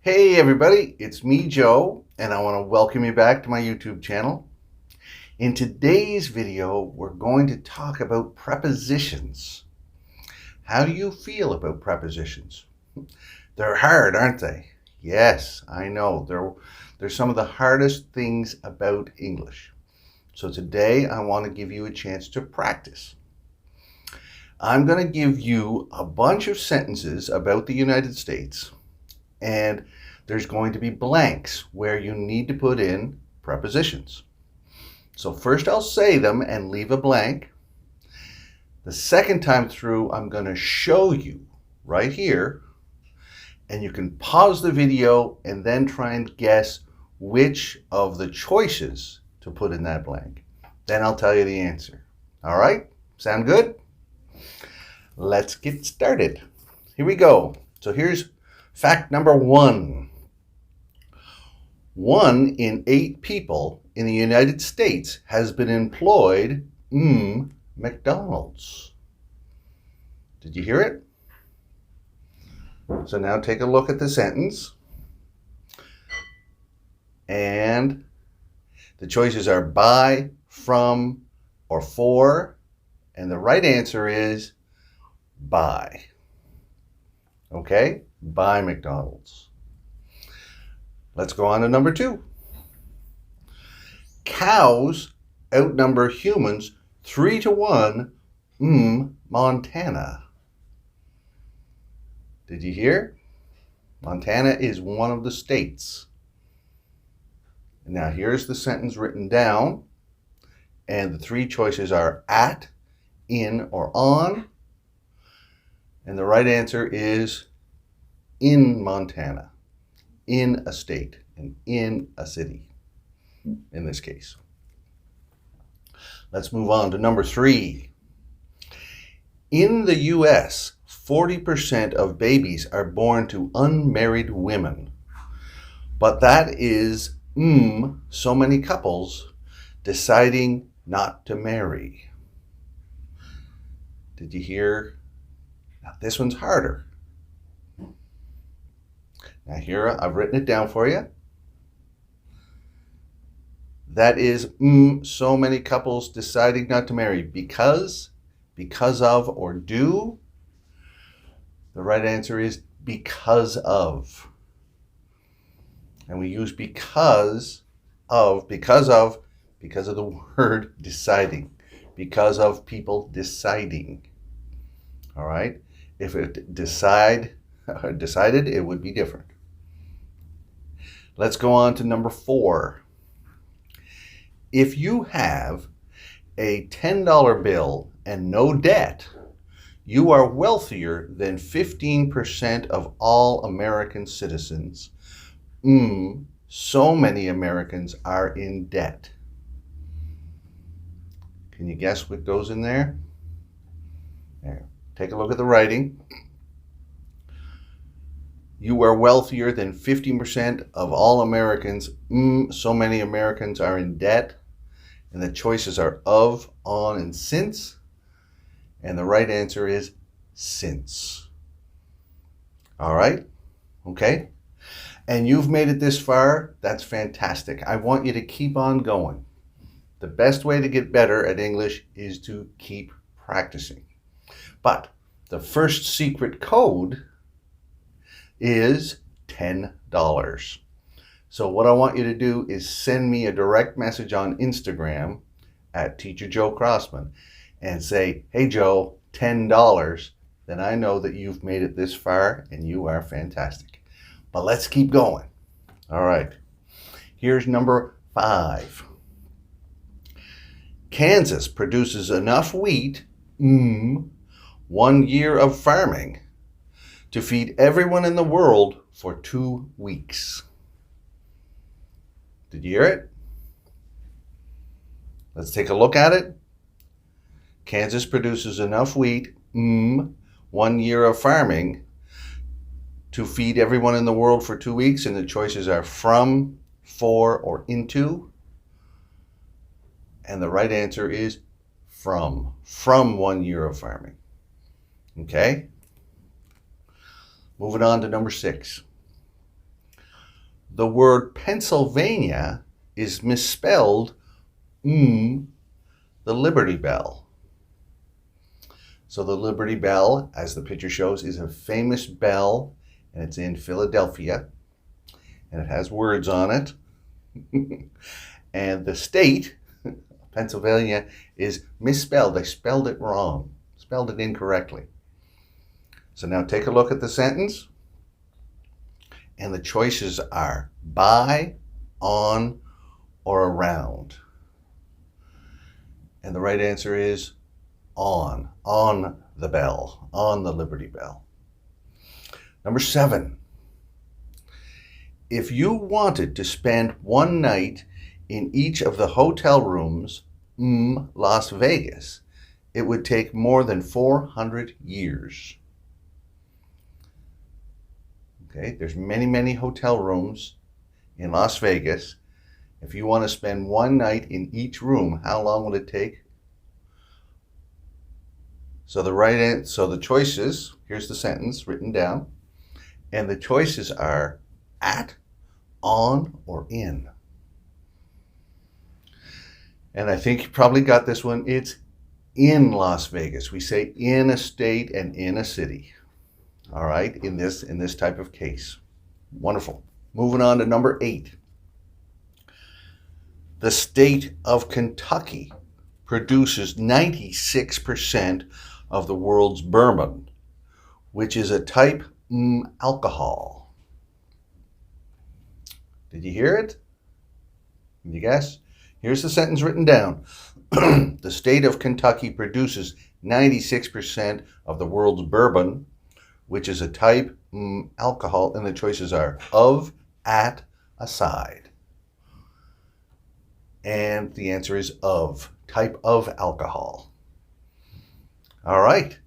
Hey everybody, it's me, Joe, and I want to welcome you back to my YouTube channel. In today's video, we're going to talk about prepositions. How do you feel about prepositions? They're hard, aren't they? Yes, I know. They're some of the hardest things about English. So today, I want to give you a chance to practice. I'm going to give you a bunch of sentences about the United States, and there's going to be blanks where you need to put in prepositions. So first I'll say them and leave a blank. The second time through, I'm going to show you right here, and you can pause the video and then try and guess which of the choices to put in that blank. Then I'll tell you the answer. All right? Sound good? Let's get started. Here we go. So here's fact number 1. 1 in 8 people in the United States has been employed McDonald's. Did you hear it? So now take a look at the sentence. And the choices are by, from, or for. And the right answer is by. Okay? By McDonald's. Let's go on to number 2. Cows outnumber humans 3-1. Montana. Did you hear? Montana is one of the states. Now here's the sentence written down, and the 3 choices are at, in, or on. And the right answer is in Montana. In a state and in a city, in this case. Let's move on to number 3. In the U.S., 40% of babies are born to unmarried women. But that is so many couples deciding not to marry. Did you hear? Now this one's harder. Now here, I've written it down for you. That is so many couples deciding not to marry because of, or due. The right answer is because of. And we use because of the word deciding. Because of people deciding. All right? If it decided, it would be different. Let's go on to number 4. If you have a $10 bill and no debt, you are wealthier than 15% of all American citizens. So many Americans are in debt. Can you guess what goes in there? There. Take a look at the writing. You are wealthier than 15% of all Americans. So many Americans are in debt. And the choices are of, on, and since. And the right answer is since. All right? Okay? And you've made it this far. That's fantastic. I want you to keep on going. The best way to get better at English is to keep practicing. But the first secret code is $10. So what I want you to do is send me a direct message on Instagram at Teacher Joe Crossman and say, hey Joe, $10. Then I know that you've made it this far and you are fantastic. But let's keep going. All right. Here's number 5. Kansas produces enough wheat, 1 year of farming, to feed everyone in the world for 2 weeks. Did you hear it? Let's take a look at it. Kansas produces enough wheat, 1 year of farming, to feed everyone in the world for 2 weeks. And the choices are from, for, or into. And the right answer is from 1 year of farming. Okay? Moving on to number 6. the word Pennsylvania is misspelled the Liberty Bell. So the Liberty Bell, as the picture shows, is a famous bell, and it's in Philadelphia, and it has words on it. And the state, Pennsylvania, is misspelled. They spelled it wrong, spelled it incorrectly. So now take a look at the sentence, and the choices are by, on, or around. And the right answer is on the bell, on the Liberty Bell. Number 7. If you wanted to spend one night in each of the hotel rooms Las Vegas, it would take more than 400 years. Okay, there's many hotel rooms in Las Vegas. If you want to spend one night in each room, how long will it take? So the choices, here's the sentence written down, and the choices are at, on, or in. And I think you probably got this one. It's in Las Vegas. We say in a state and in a city. All right, in this type of case. Wonderful. Moving on to number 8. The state of Kentucky produces 96% of the world's bourbon, which is a type alcohol. Did you hear it? Can you guess? Here's the sentence written down. The state of Kentucky produces 96% of the world's bourbon, which is a type alcohol, and the choices are of, at, aside. And the answer is of, type of alcohol. All right.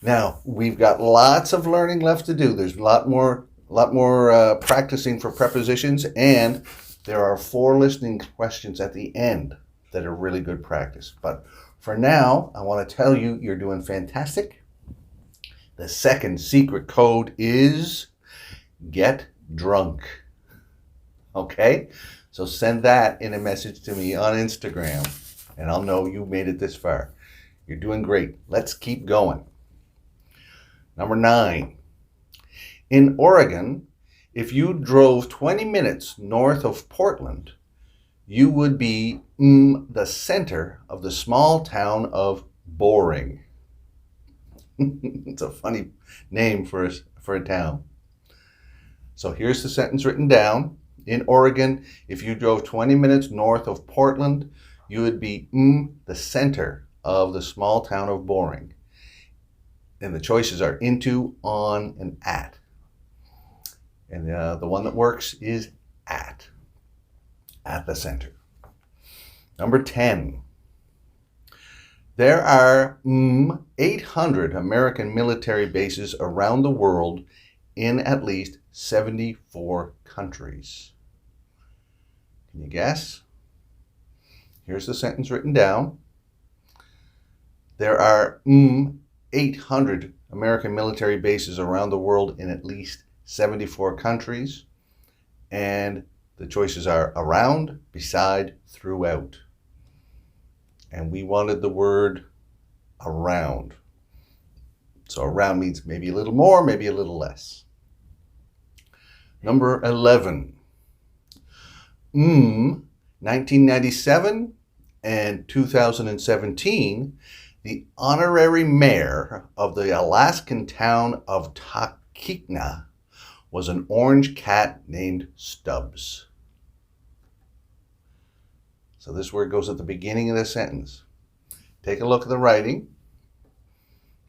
Now, we've got lots of learning left to do. There's a lot more practicing for prepositions, and there are 4 listening questions at the end that are really good practice. But for now, I want to tell you, you're doing fantastic. The second secret code is get drunk. Okay? So send that in a message to me on Instagram, and I'll know you made it this far. You're doing great. Let's keep going. Number 9. In Oregon, if you drove 20 minutes north of Portland, you would be the center of the small town of Boring. It's a funny name for a town. So here's the sentence written down. In Oregon, if you drove 20 minutes north of Portland, you would be the center of the small town of Boring. And the choices are into, on, and at. And the one that works is at the center. Number 10. There are 800 American military bases around the world in at least 74 countries. Can you guess? Here's the sentence written down. There are 800 American military bases around the world in at least 74 countries. And the choices are around, beside, throughout. And we wanted the word around. So around means maybe a little more, maybe a little less. Number 11. 1997 and 2017, the honorary mayor of the Alaskan town of Talkeetna was an orange cat named Stubbs. So this word goes at the beginning of the sentence. Take a look at the writing.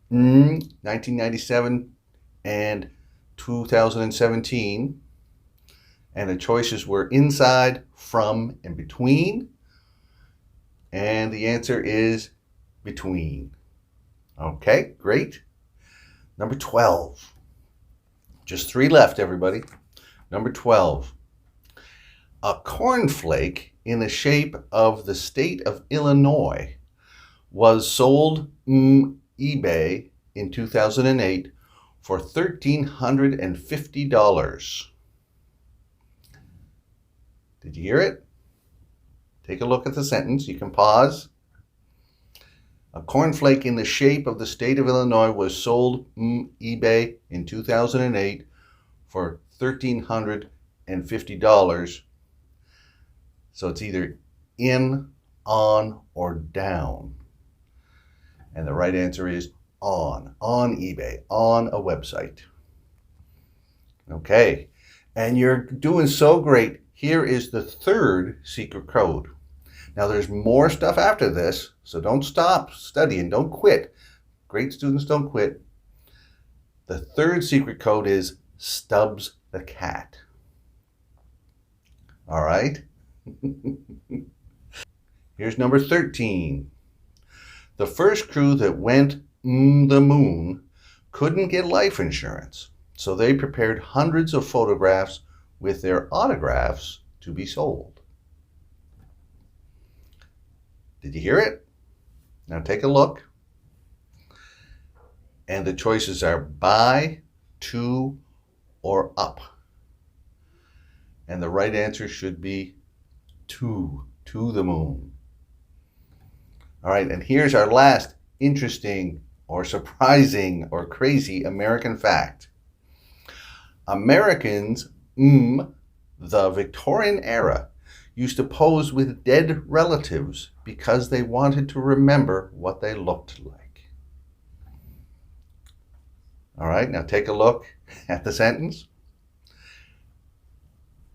1997 and 2017. And the choices were inside, from, and between. And the answer is between. Okay, great. Number 12. Just 3 left, everybody. Number 12. A cornflake in the shape of the state of Illinois was sold eBay in 2008 for $1,350. Did you hear it? Take a look at the sentence. You can pause. A cornflake in the shape of the state of Illinois was sold eBay in 2008 for $1,350. So it's either in, on, or down. And the right answer is on eBay, on a website. Okay, and you're doing so great. Here is the third secret code. Now there's more stuff after this, so don't stop studying, don't quit. Great students don't quit. The third secret code is Stubbs the cat. All right? Here's number 13. The first crew that went the moon couldn't get life insurance, so they prepared hundreds of photographs with their autographs to be sold. Did you hear it? Now take a look. And the choices are by, to, or up. And the right answer should be to the moon. All right, and here's our last interesting or surprising or crazy American fact. Americans, the Victorian era, used to pose with dead relatives because they wanted to remember what they looked like. All right, now take a look at the sentence.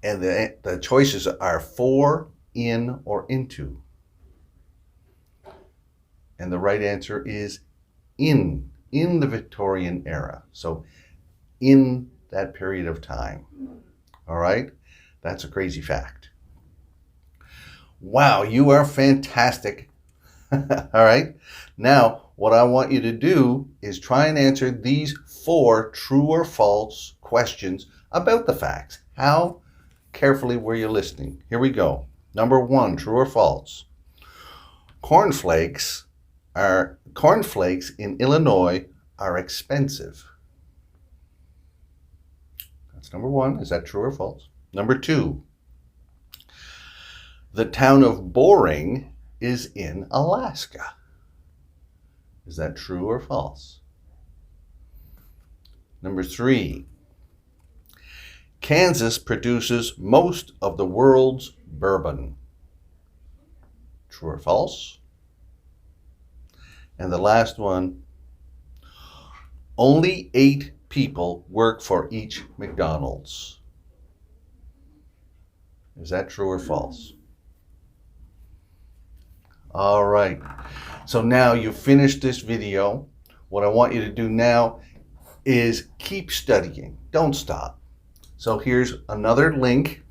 And the choices are for, in, or into. And the right answer is in the Victorian era. So in that period of time. All right, that's a crazy fact. Wow, you are fantastic. All right, now what I want you to do is try and answer these 4 true or false questions about the facts. How carefully were you listening? Here we go. Number 1, true or false? Cornflakes in Illinois are expensive. That's number 1. Is that true or false? Number 2, the town of Boring is in Alaska. Is that true or false? Number 3, Kansas produces most of the world's bourbon. True or false? And the last one, only 8 people work for each McDonald's. Is that true or false? All right, so now you've finished this video. What I want you to do now is keep studying. Don't stop. So here's another link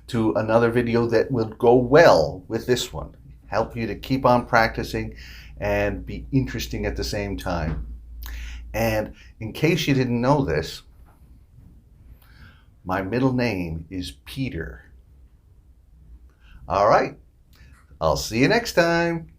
to another video that will go well with this one. Help you to keep on practicing and be interesting at the same time. And in case you didn't know this, my middle name is Peter. All right. I'll see you next time.